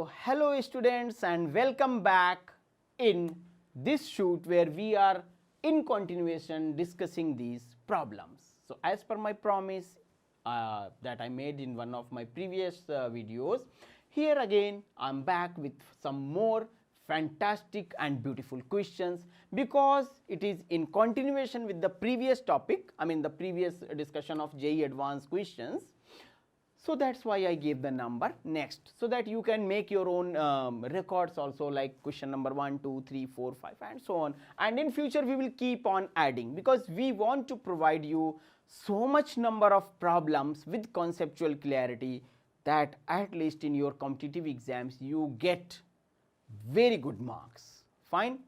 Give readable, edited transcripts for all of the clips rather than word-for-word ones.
hello students and welcome back in this shoot where we are in continuation discussing these problems. So, as per my promise that I made in one of my previous videos, here again I am back with some more fantastic and beautiful questions because it is in continuation with the previous topic, I mean the previous discussion of JEE advanced questions. So, that is why I gave the number next, so that you can make your own records also, like question number 1, 2, 3, 4, 5 and so on, and in future we will keep on adding because we want to provide you so much number of problems with conceptual clarity that at least in your competitive exams you get very good marks. Fine.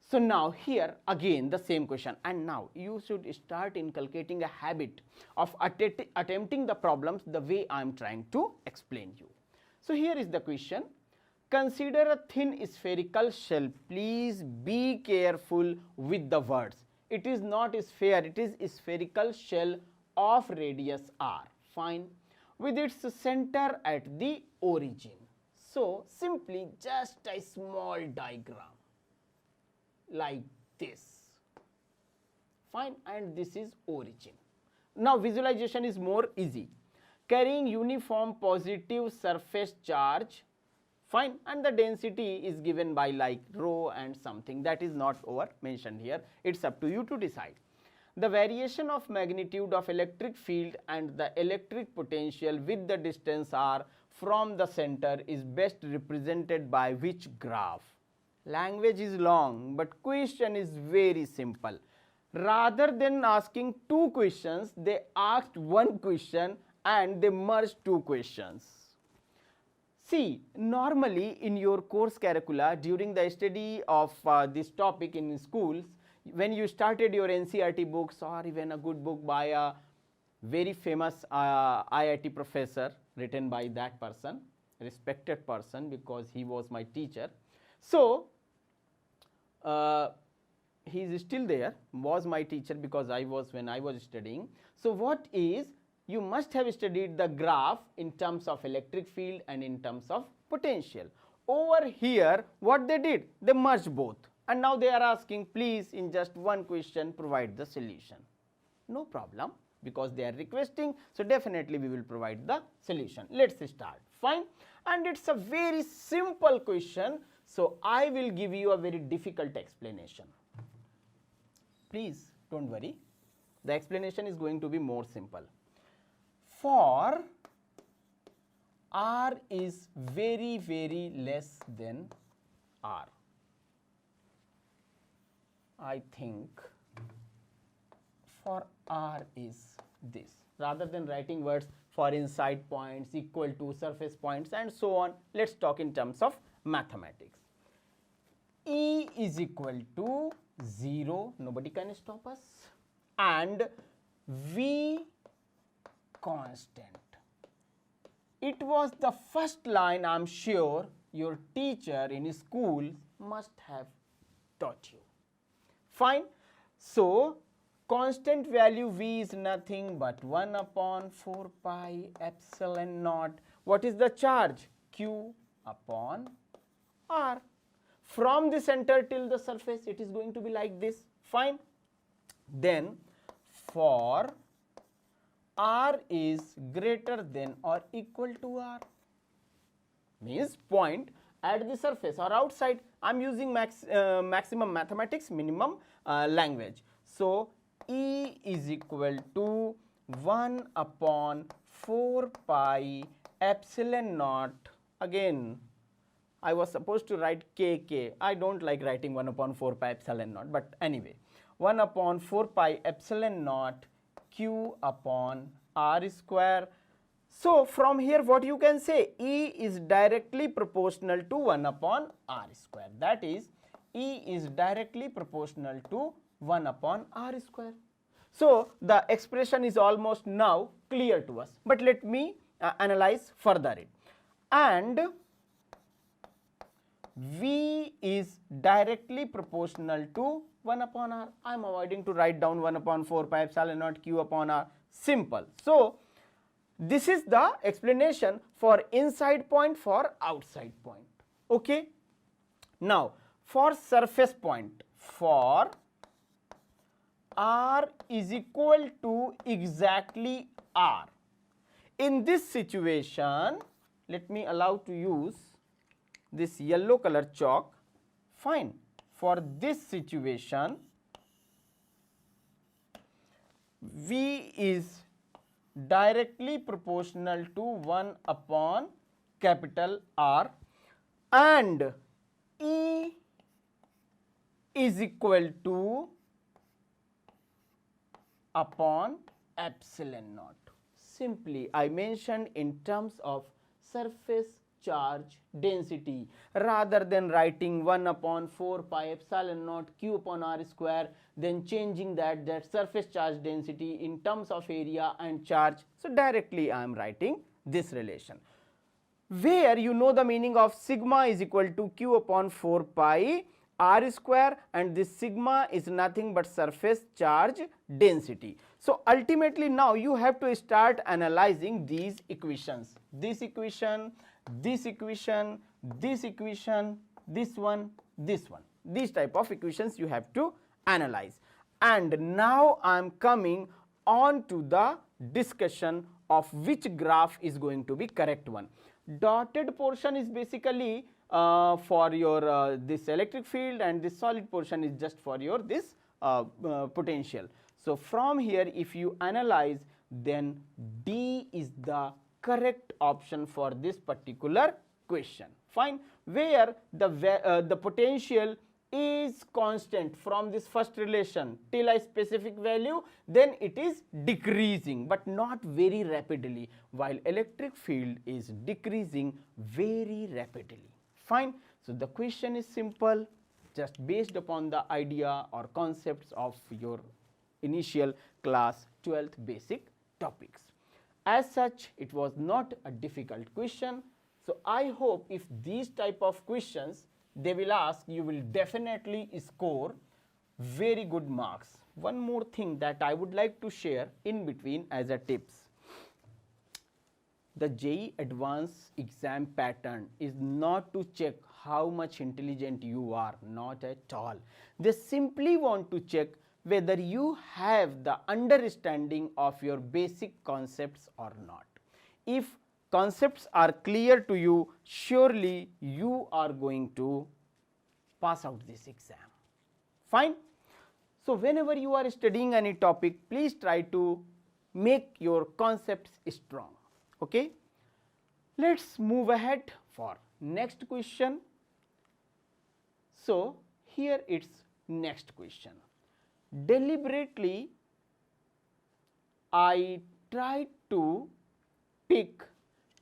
So, now here again the same question, and now you should start inculcating a habit of attempting the problems the way I am trying to explain you. So, here is the question: consider a thin spherical shell. Please be careful with the words. It is not a sphere, it is a spherical shell of radius r, fine, with its center at the origin. So, simply just a small diagram like this, fine, and this is origin. Now, visualization is more easy. Carrying uniform positive surface charge, fine, and the density is given by like rho and something that is not over mentioned here, it is up to you to decide. The variation of magnitude of electric field and the electric potential with the distance r from the center is best represented by which graph? Language is long, but question is very simple. Rather than asking two questions, they asked one question and they merged two questions. See, normally in your course curricula during the study of this topic in schools, when you started your NCERT books or even a good book by a very famous IIT professor written by that person, respected person because he was my teacher. So, he is still there, was my teacher because I was when I was studying. So, what is, you must have studied the graph in terms of electric field and in terms of potential. Over here what they did, they merged both, and now they are asking please in just one question provide the solution. No problem, because they are requesting, so definitely we will provide the solution. Let us start, fine, and it is a very simple question. So, I will give you a very difficult explanation. Please do not worry, the explanation is going to be more simple. For r is very less than r, I think for r is this, rather than writing words for inside points, equal to, surface points and so on, let us talk in terms of mathematics. E is equal to 0, nobody can stop us, and V constant. It was the first line I am sure your teacher in school must have taught you, fine. So, constant value V is nothing but 1 upon 4 pi epsilon naught. What is the charge? Q upon R. From the center till the surface it is going to be like this, fine. Then for r is greater than or equal to r, means point at the surface or outside. I am using maximum mathematics, minimum language. So, E is equal to 1 upon 4 pi epsilon naught. Again I was supposed to write kk, I do not like writing 1 upon 4 pi epsilon naught, but anyway 1 upon 4 pi epsilon naught q upon r square. So, from here what you can say, E is directly proportional to 1 upon r square, that is E is directly proportional to 1 upon r square. So, the expression is almost now clear to us, but let me analyze further it. And V is directly proportional to 1 upon r. I am avoiding to write down 1 upon 4 pi epsilon naught q upon r, simple. So, this is the explanation for inside point, for outside point. Okay. Now, for surface point, for r is equal to exactly r. In this situation, let me allow to use this yellow color chalk. Fine. For this situation, V is directly proportional to 1 upon capital R, and E is equal to upon epsilon naught. Simply I mentioned in terms of surface charge density rather than writing 1 upon 4 pi epsilon naught q upon r square, then changing that surface charge density in terms of area and charge. So directly I am writing this relation, where you know the meaning of sigma is equal to q upon 4 pi r square, and this sigma is nothing but surface charge density. So ultimately now you have to start analyzing these equations, this equation, this equation, this equation, this one, these type of equations you have to analyze. And now I am coming on to the discussion of which graph is going to be correct one. Dotted portion is basically for your this electric field, and this solid portion is just for your this potential. So from here if you analyze, then D is the correct option for this particular question. Fine. Where the potential is constant from this first relation till a specific value, then it is decreasing but not very rapidly, while electric field is decreasing very rapidly. Fine. So the question is simple, just based upon the idea or concepts of your initial class 12th basic topics. As such, it was not a difficult question. So I hope if these type of questions they will ask, you will definitely score very good marks. One more thing that I would like to share in between as a tips. The JEE Advanced exam pattern is not to check how much intelligent you are, not at all. They simply want to check whether you have the understanding of your basic concepts or not. If concepts are clear to you, surely you are going to pass out this exam. Fine. So whenever you are studying any topic, please try to make your concepts strong. Okay. Let's move ahead for next question. So here it's next question. Deliberately I tried to pick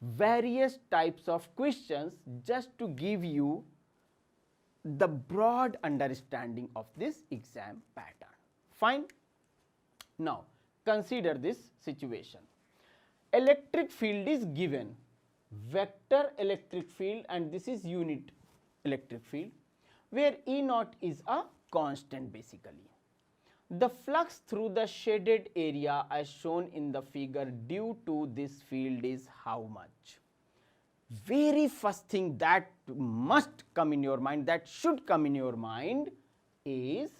various types of questions just to give you the broad understanding of this exam pattern. Fine. Now consider this situation. Electric field is given, vector electric field, and this is unit electric field, where E naught is a constant basically. The flux through the shaded area as shown in the figure due to this field is how much? Very first thing that must come in your mind, that should come in your mind, is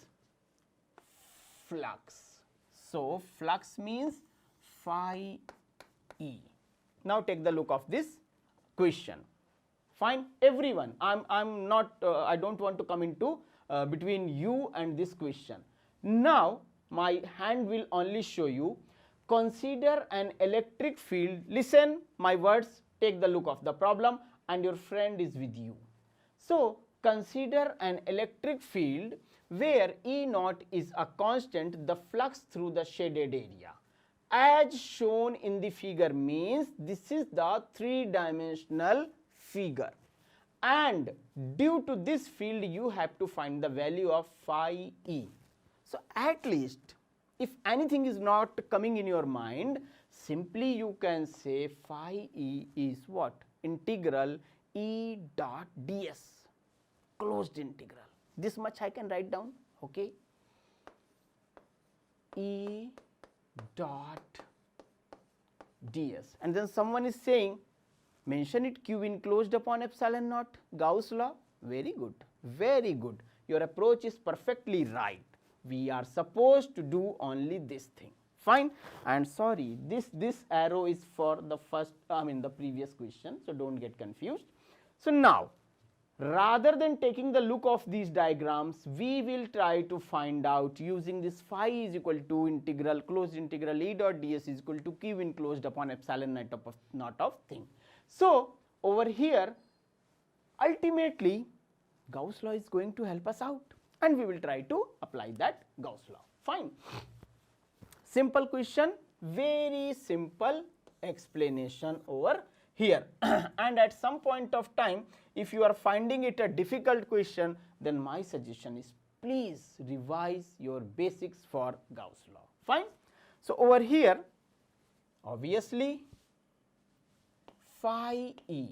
flux. So flux means phi E. Now take the look of this question. Fine. Everyone, I'm not I don't want to come into between you and this question. Now my hand will only show you. Consider an electric field. Listen my words, take the look of the problem, and your friend is with you. So consider an electric field where E naught is a constant, the flux through the shaded area. As shown in the figure means this is the three-dimensional figure, and due to this field you have to find the value of phi E. So at least if anything is not coming in your mind, simply you can say phi E is what? Integral E dot ds, closed integral. This much I can write down. Okay. E dot ds. And then someone is saying, mention it q enclosed upon epsilon naught, Gauss law. Very good, very good. Your approach is perfectly right. We are supposed to do only this thing. Fine. And sorry, this arrow is for the first, the previous question, so don't get confused. So now, rather than taking the look of these diagrams, we will try to find out using this phi is equal to integral closed integral E dot ds is equal to q enclosed upon epsilon naught of thing. So over here, ultimately Gauss law is going to help us out, and we will try to apply that Gauss law. Fine. Simple question, very simple explanation over here. And at some point of time, if you are finding it a difficult question, then my suggestion is please revise your basics for Gauss law. Fine. So over here, obviously phi e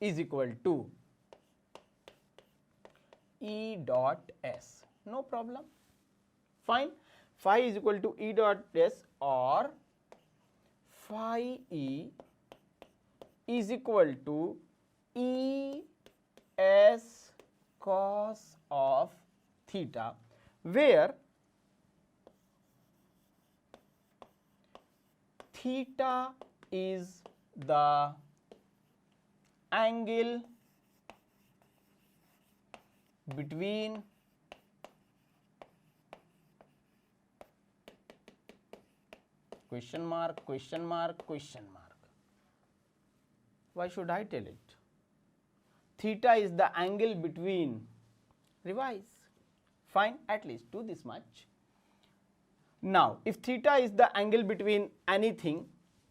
is equal to E dot s, no problem. Fine. Phi is equal to E dot s, or phi e is equal to E s cos of theta, where theta is the angle between question mark, question mark, question mark. Why should I tell it? Theta is the angle between, revise. Fine, at least do this much. Now, if theta is the angle between anything,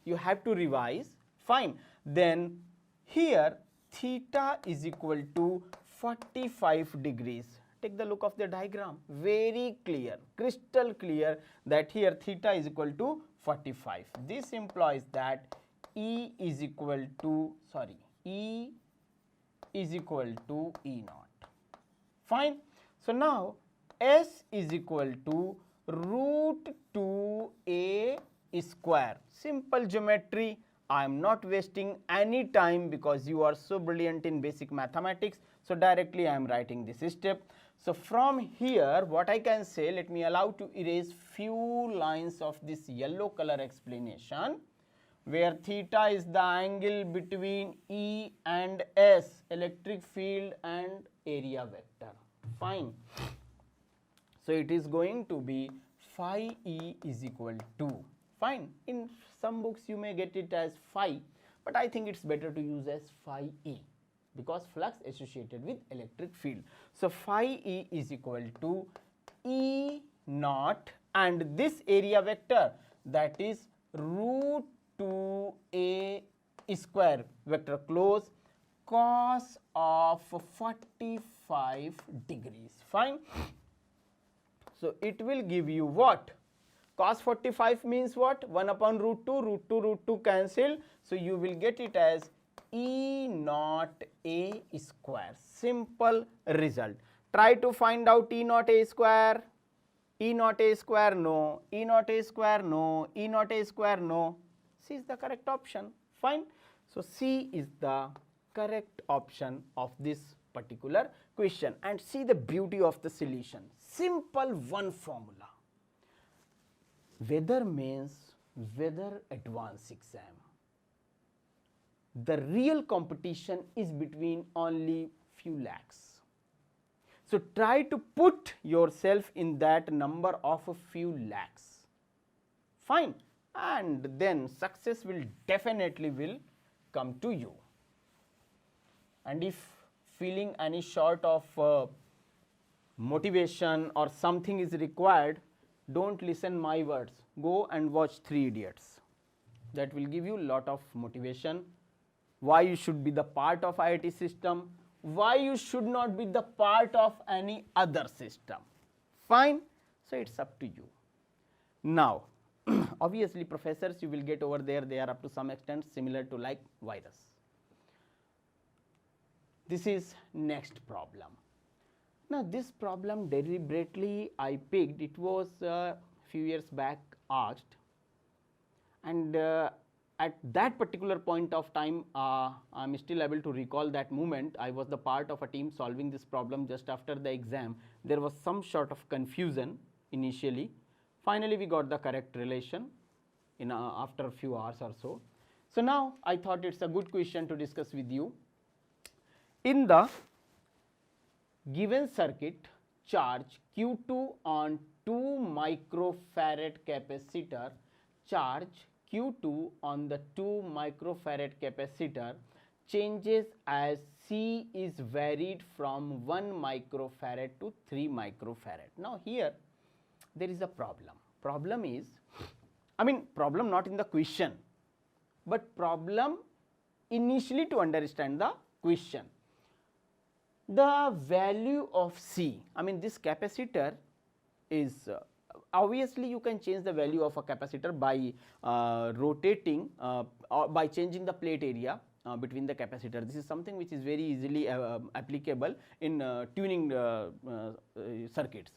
you have to revise. Fine, then here theta is equal to 45 degrees. Take the look of the diagram, very clear, crystal clear that here theta is equal to 45. This implies that E is equal to, E is equal to E naught. Fine. So now S is equal to root 2a square. Simple geometry. I am not wasting any time because you are so brilliant in basic mathematics. So directly I am writing this step. So from here, what I can say, let me allow to erase few lines of this yellow color explanation, where theta is the angle between E and S, electric field and area vector. Fine. So it is going to be phi E is equal to, fine, in some books you may get it as phi, but I think it's better to use as phi E because flux associated with electric field. So phi E is equal to E naught and this area vector, that is root 2a square vector close cos of 45 degrees. Fine. So it will give you what? Cos 45 means what? 1 upon root 2, root 2 cancel. So you will get it as E naught a square. Simple result. Try to find out E naught a square. E naught a square, no. E naught a square, no. E naught a square, no. C is the correct option. Fine. So C is the correct option of this particular question. And see the beauty of the solution. Simple one formula. Whether means whether advanced exam. The real competition is between only few lakhs. So try to put yourself in that number of a few lakhs. Fine. And then success will definitely will come to you. And if feeling any sort of motivation or something is required, don't listen my words. Go and watch 3 Idiots. That will give you lot of motivation. Why you should be the part of IIT system, why you should not be the part of any other system. Fine. So it's up to you. Now, obviously professors you will get over there, they are up to some extent similar to like virus. This is next problem. Now this problem deliberately I picked, it was a few years back asked, and at that particular point of time, I am still able to recall that moment. I was the part of a team solving this problem just after the exam. There was some sort of confusion initially. Finally, we got the correct relation in after a few hours or so. So now I thought it's a good question to discuss with you. In the given circuit, charge Q2 on 2 microfarad capacitor, charge Q2 on the 2 microfarad capacitor changes as C is varied from 1 microfarad to 3 microfarad. Now here there is a problem. Problem is, problem not in the question, but problem initially to understand the question. The value of C, this capacitor is obviously you can change the value of a capacitor by rotating or by changing the plate area between the capacitor. This is something which is very easily applicable in tuning circuits.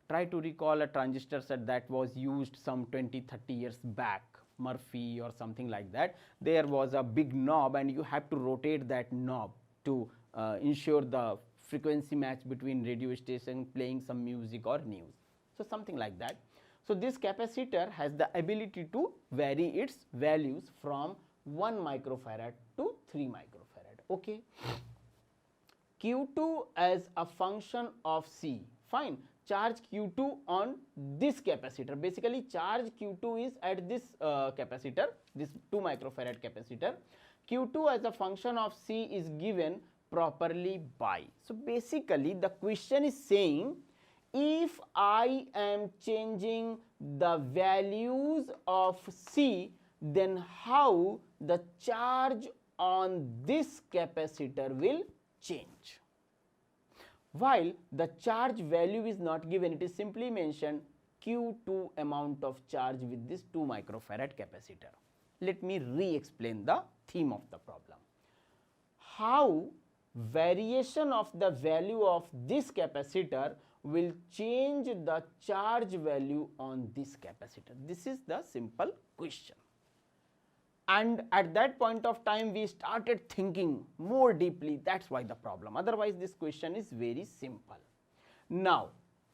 Try to recall a transistor set that was used some 20-30 years back, Murphy or something like that. There was a big knob and you have to rotate that knob to ensure the frequency match between radio station playing some music or news. So something like that. So this capacitor has the ability to vary its values from 1 microfarad to 3 microfarad. Okay. Q2 as a function of C. Fine. Charge Q2 on this capacitor. Basically charge Q2 is at this capacitor, this 2 microfarad capacitor. Q2 as a function of C is given properly by. So basically the question is saying, if I am changing the values of C, then how the charge on this capacitor will change. While the charge value is not given, it is simply mentioned Q2 amount of charge with this 2 microfarad capacitor. Let me re-explain the theme of the problem. How variation of the value of this capacitor will change the charge value on this capacitor. This is the simple question. And at that point of time we started thinking more deeply. That's why the problem. Otherwise this question is very simple. Now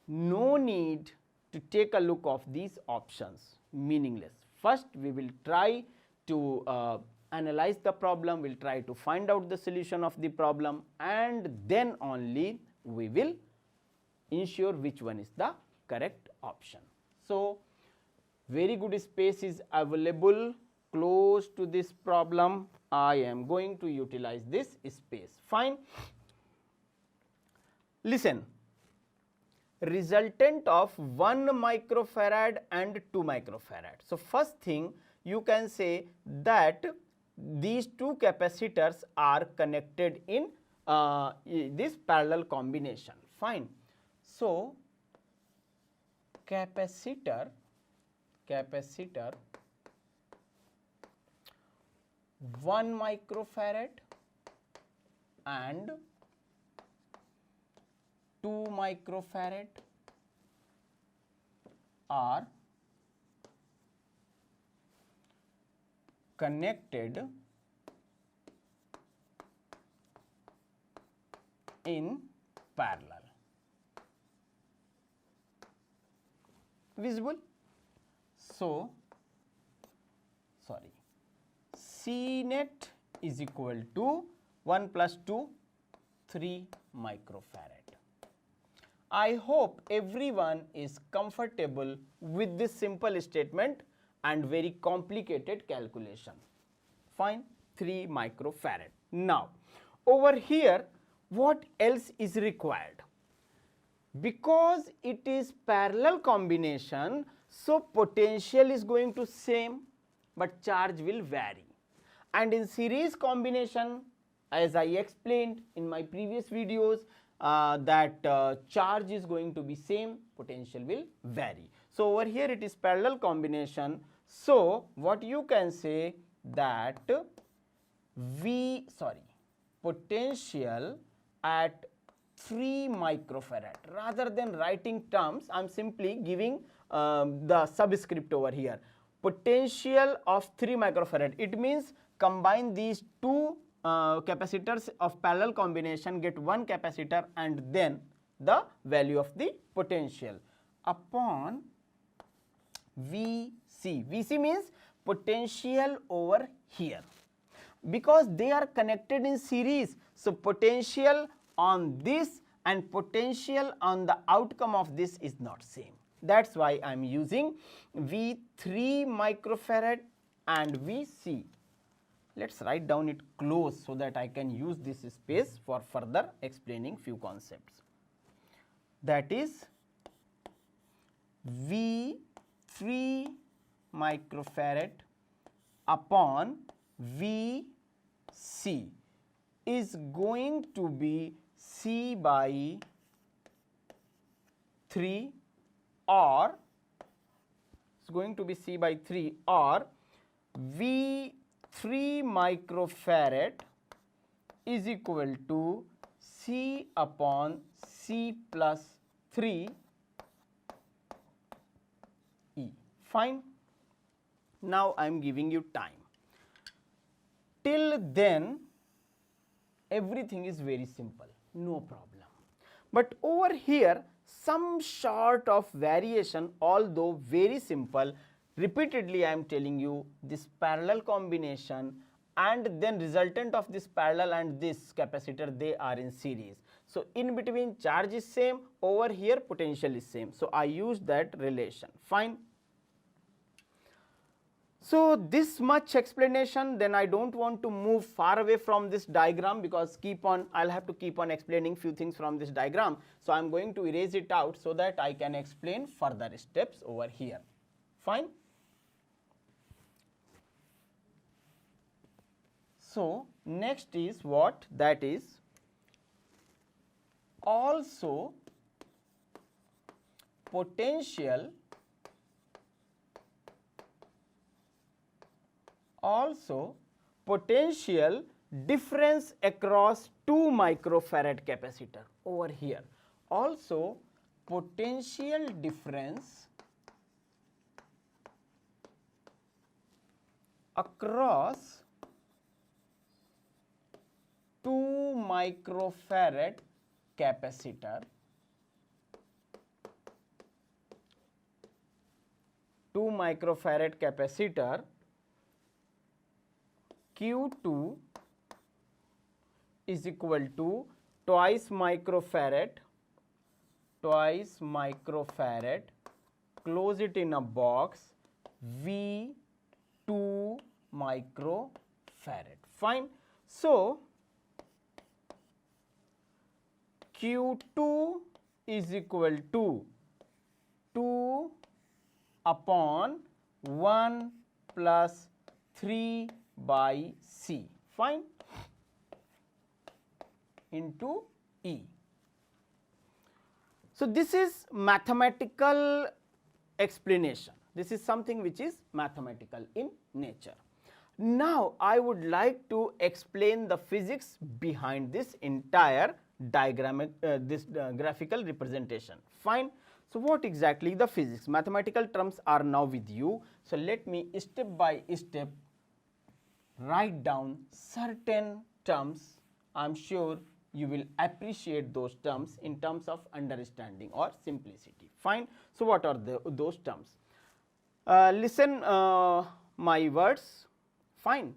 no need to take a look of these options, meaningless. First we will try to analyze the problem, we will try to find out the solution of the problem, and then only we will ensure which one is the correct option. So very good space is available close to this problem. I am going to utilize this space. Fine. Listen, resultant of 1 microfarad and 2 microfarad. So first thing you can say that these two capacitors are connected in this parallel combination. Fine. So capacitor 1 microfarad and 2 microfarad are connected in parallel. Visible? So, C net is equal to 1 plus 2, 3 microfarad. I hope everyone is comfortable with this simple statement and very complicated calculation. Fine, 3 microfarad. Now, over here, what else is required? Because it is parallel combination, so potential is going to same, but charge will vary. And in series combination, as I explained in my previous videos, that charge is going to be same, potential will vary. So over here it is parallel combination. So what you can say that potential at 3 microfarad. Rather than writing terms, I am simply giving the subscript over here. potential of 3 microfarad. It means combine these two capacitors of parallel combination, get one capacitor and then the value of the potential upon Vc. Vc means potential over here, because they are connected in series. So, potential on this and potential on the outcome of this is not same. That is why I am using V3 microfarad and Vc. Let us write down it close so that I can use this space for further explaining few concepts. That is V3 microfarad upon Vc is going to be C by 3 or it's going to be C by 3 or V3 microfarad is equal to C upon C plus 3 E. Fine. Now I am giving you time. Till then everything is very simple, no problem. But over here some sort of variation, although very simple. Repeatedly I am telling you this parallel combination and then resultant of this parallel and this capacitor, they are in series. So, in between charge is same, over here potential is same. So, I use that relation. Fine. So, this much explanation, then I do not want to move far away from this diagram, because I will have to keep on explaining few things from this diagram. So, I am going to erase it out so that I can explain further steps over here. Fine. So, next is what? That is also potential difference across 2 microfarad capacitor over here. Also potential difference across 2 microfarad capacitor, Q2 is equal to twice microfarad, close it in a box, V2 microfarad. Fine. So, Q2 is equal to 2 upon 1 plus 3 by C, fine, into E. So, this is mathematical explanation. This is something which is mathematical in nature. Now, I would like to explain the physics behind this entire diagram, graphical representation. Fine. So, what exactly the physics? Mathematical terms are now with you. So, let me step by step write down certain terms. I am sure you will appreciate those terms in terms of understanding or simplicity. Fine. So, what are those terms? Listen my words. Fine.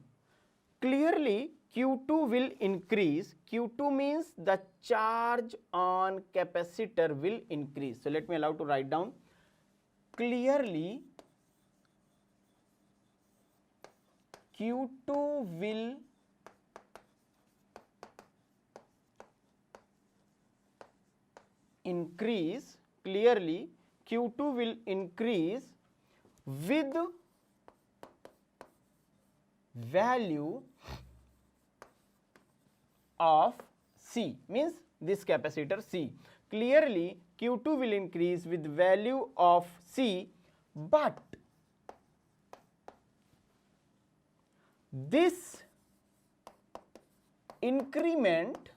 Clearly Q2 will increase. Q2 means the charge on capacitor will increase. So, let me allow to write down. Clearly Q2 will increase. Clearly Q2 will increase with value of C, means this capacitor C. Clearly Q2 will increase with value of C, but this increment,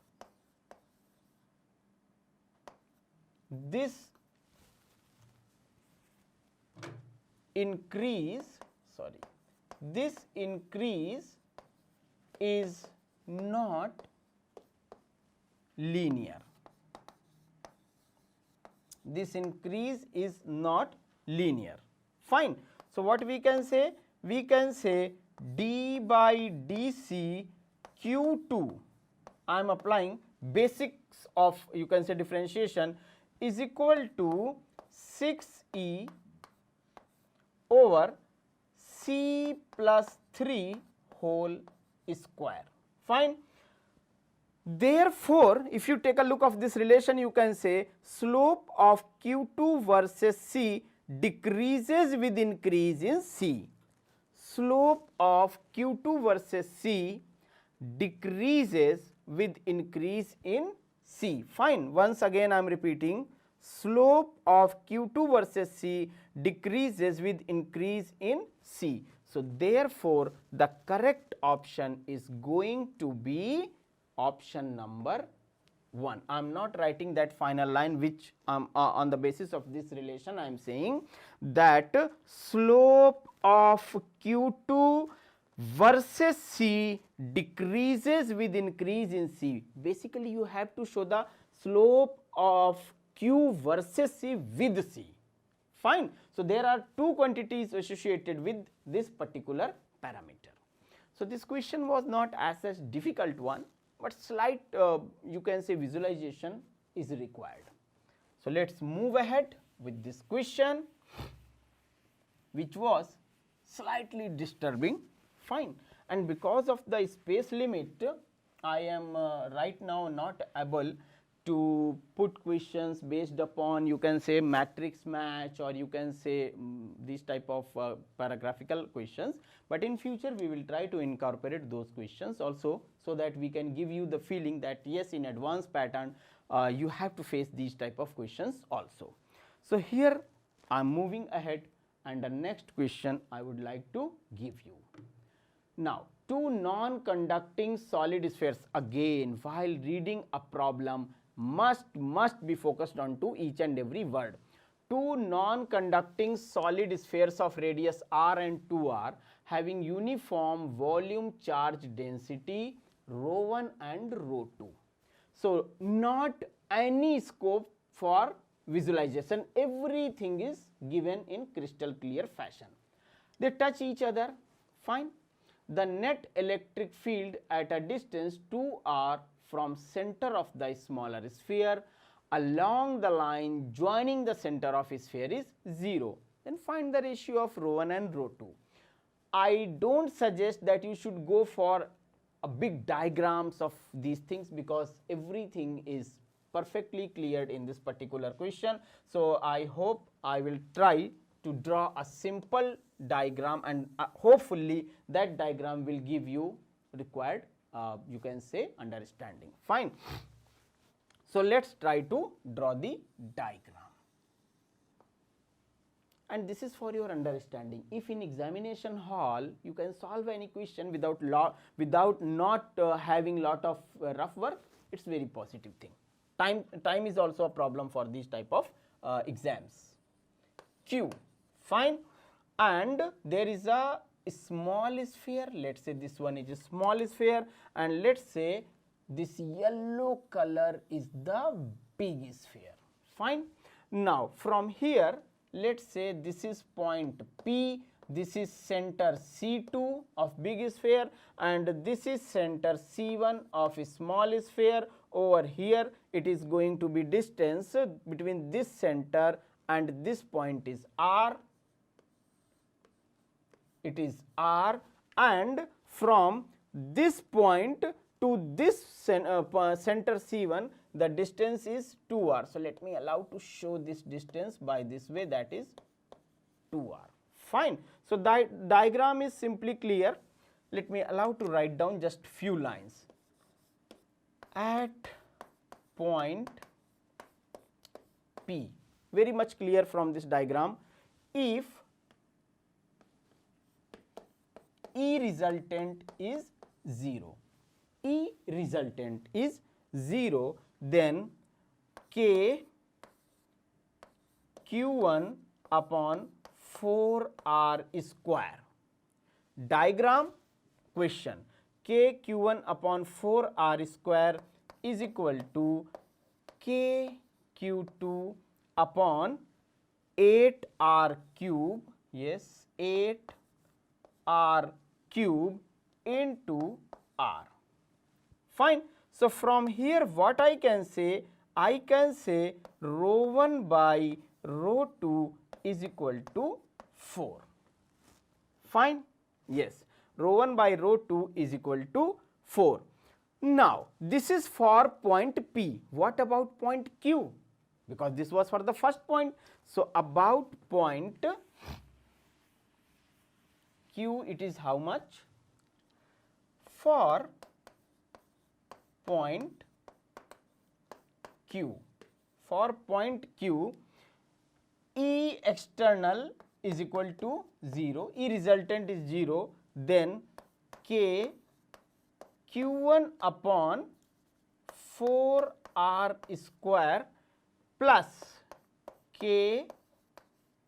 increase sorry, this increase is not linear. This increase is not linear. Fine. So, what we can say? We can say d by dc q2, I am applying basics of, you can say, differentiation, is equal to 6e over c plus 3 whole square. Fine. Therefore, if you take a look of this relation, you can say slope of q2 versus c decreases with increase in c. Slope of q2 versus c decreases with increase in c. Fine. Once again I am repeating, slope of q2 versus c decreases with increase in c. So, therefore, the correct option is going to be option number 1. I am not writing that final line, which on the basis of this relation I am saying that slope of q2 versus c decreases with increase in c. Basically, you have to show the slope of q versus c with c. Fine. So, there are two quantities associated with this particular parameter. So, this question was not as such difficult one, but slight you can say visualization is required. So, let us move ahead with this question, which was slightly disturbing. Fine. And because of the space limit, I am right now not able to put questions based upon, you can say, matrix match, or you can say this type of paragraphical questions, but in future we will try to incorporate those questions also, so that we can give you the feeling that yes, in advanced pattern you have to face these type of questions also. So, here I am moving ahead, and the next question I would like to give you. Now, two non-conducting solid spheres, again while reading a problem must be focused on to each and every word. Two non-conducting solid spheres of radius r and 2r having uniform volume charge density ρ1 and ρ2. So, not any scope for visualization, everything is given in crystal clear fashion. They touch each other, fine. The net electric field at a distance 2r from center of the smaller sphere along the line joining the center of sphere is 0. Then find the ratio of ρ1 and ρ2. I do not suggest that you should go for a big diagrams of these things, because everything is perfectly cleared in this particular question. So, I hope I will try to draw a simple diagram, and hopefully that diagram will give you required you can say understanding. Fine. So, let us try to draw the diagram, and this is for your understanding. If in examination hall you can solve any question without not having lot of rough work, it is very positive thing. Time is also a problem for these type of exams. Q, fine, and there is a small sphere. Let us say this one is a small sphere, and let us say this yellow color is the big sphere. Fine. Now, from here, let us say this is point P, this is center C2 of big sphere, and this is center C1 of small sphere. Over here, it is going to be distance between this center and this point is R. It is R, and from this point to this center C1, the distance is 2r. So, let me allow to show this distance by this way, that is 2r. Fine. So, diagram is simply clear. Let me allow to write down just few lines. At point P, very much clear from this diagram, if E resultant is 0, E resultant is 0, then K Q1 upon 4r square. diagram question. K Q1 upon 4 R square is equal to K Q2 upon 8 R cube, yes, 8 R cube into R. Fine. So, from here what I can say? I can say rho 1 by rho 2 is equal to 4. Fine. Yes, rho 1 by rho 2 is equal to 4. Now, this is for point P. What about point Q? Because this was for the first point. So, about point Q, it is how much? For point Q, for point Q, E external is equal to 0, E resultant is 0, then K Q1 upon 4 R square plus K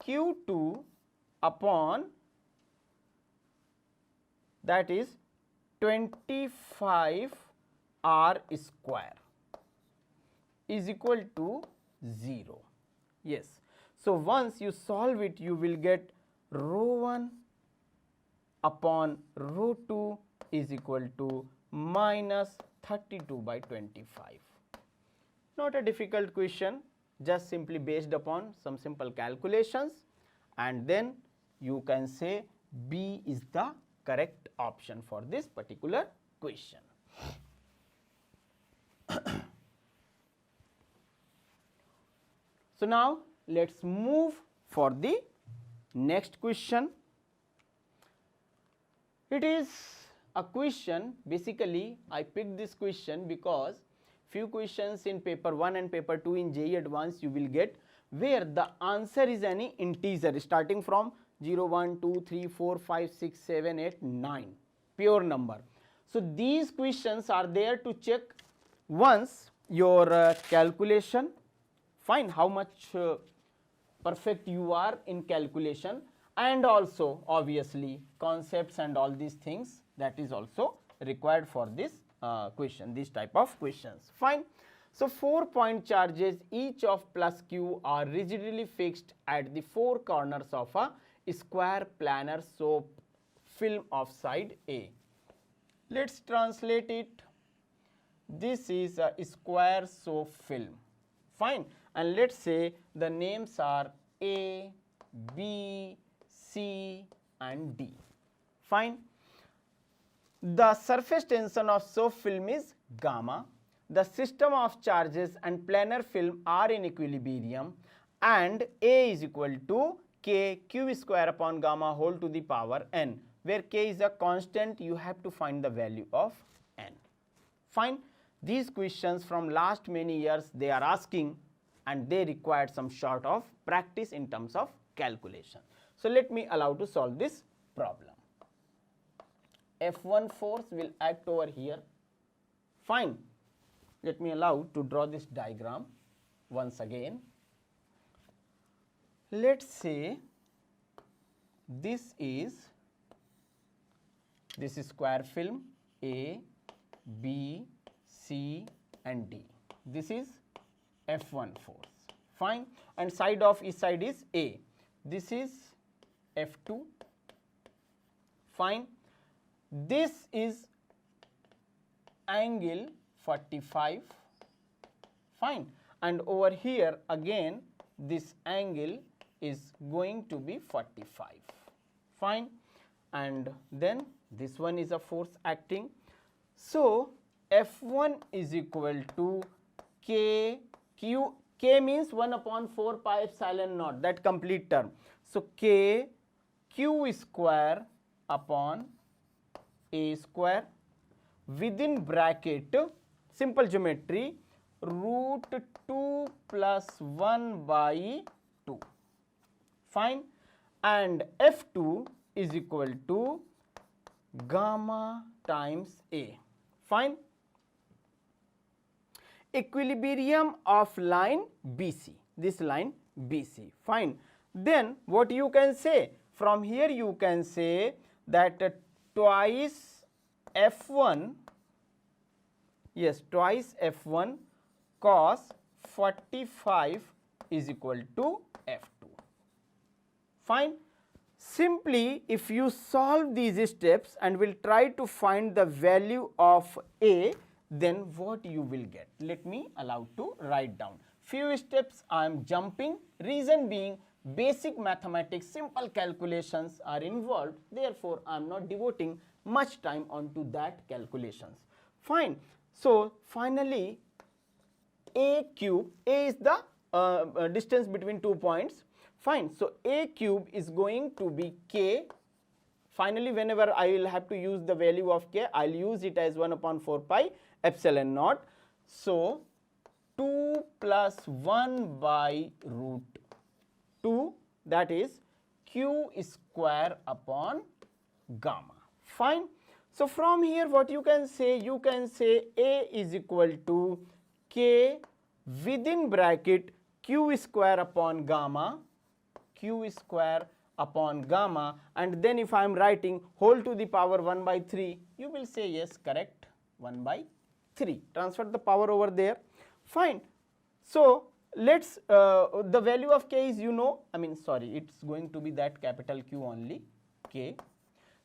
Q2 upon, that is 25 R square is equal to 0. Yes. So, once you solve it, you will get rho 1 upon rho 2 is equal to minus 32 by 25. Not a difficult question, just simply based upon some simple calculations, and then you can say B is the correct option for this particular question. So, now let us move for the next question. It is a question, basically I picked this question because few questions in paper 1 and paper 2 in JEE Advanced you will get where the answer is any integer starting from 0, 1, 2, 3, 4, 5, 6, 7, 8, 9 pure number. So, these questions are there to check once your calculation, fine, how much perfect you are in calculation, and also obviously concepts and all these things, that is also required for this question, this type of questions. Fine. So, 4 point charges each of plus q are rigidly fixed at the 4 corners of a square planar soap film of side A. Let us translate it. This is a square soap film, fine, and let us say the names are A, B, C and D, fine. The surface tension of soap film is gamma. The system of charges and planar film are in equilibrium, and A is equal to K Q square upon gamma whole to the power n, where K is a constant. You have to find the value of n. Fine. These questions from last many years they are asking, and they required some sort of practice in terms of calculation. So, let me allow to solve this problem. F1 force will act over here, fine. Let me allow to draw this diagram once again. Let us say this is square film A, B, C and D. This is F1 force, fine, and side of each side is A. This is F2, fine. This is angle 45, fine, and over here again this angle is going to be 45, fine, and then this one is a force acting. So, F1 is equal to K Q, K means 1 upon 4 pi epsilon naught, that complete term. So, K Q square upon A square within bracket simple geometry root 2 plus 1 by 2, fine, and F2 is equal to gamma times A, fine. Equilibrium of line BC, this line BC, fine. Then what you can say? From here you can say that twice f1, yes, twice f1 cos 45 is equal to f2. Fine. Simply if you solve these steps and will try to find the value of A, then what you will get? Let me allow to write down. Few steps I am jumping, reason being basic mathematics, simple calculations are involved, therefore I am not devoting much time onto that calculations. Fine. So finally A cube, A is the distance between 2 points. Fine. So A cube is going to be K. Finally, whenever I will have to use the value of K, I will use it as 1 upon 4 pi epsilon naught. So 2 plus 1 by root 2, that is Q square upon gamma. Fine. So from here what you can say? You can say A is equal to K within bracket Q square upon gamma, Q square upon gamma, and then if I am writing whole to the power 1 by 3, you will say yes, correct, 1 by 3. Transfer the power over there. Fine. So let's the value of K is, you know, it's going to be that capital Q only, K.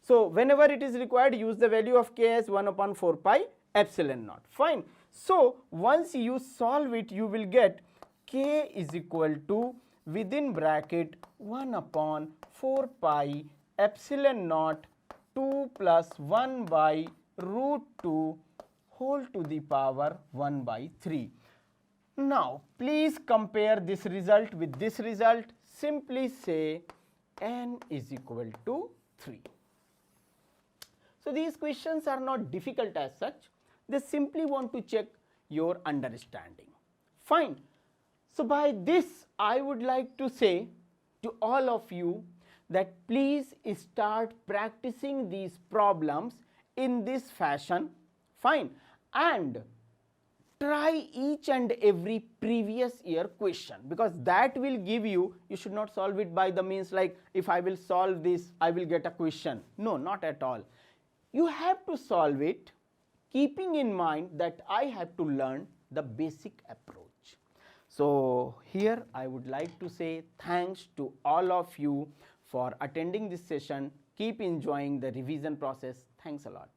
So whenever it is required, use the value of K as 1 upon 4 pi epsilon naught. Fine. So once you solve it, you will get K is equal to within bracket 1 upon 4 pi epsilon naught 2 plus 1 by root 2 whole to the power 1 by 3. Now please compare this result with this result. Simply say n is equal to 3. So these questions are not difficult as such, they simply want to check your understanding. Fine. So by this I would like to say to all of you that please start practicing these problems in this fashion. Fine. And try each and every previous year question, because that will give you, you should not solve it by the means like if I will solve this I will get a question. No, not at all. You have to solve it keeping in mind that I have to learn the basic approach. So here I would like to say thanks to all of you for attending this session. Keep enjoying the revision process. Thanks a lot.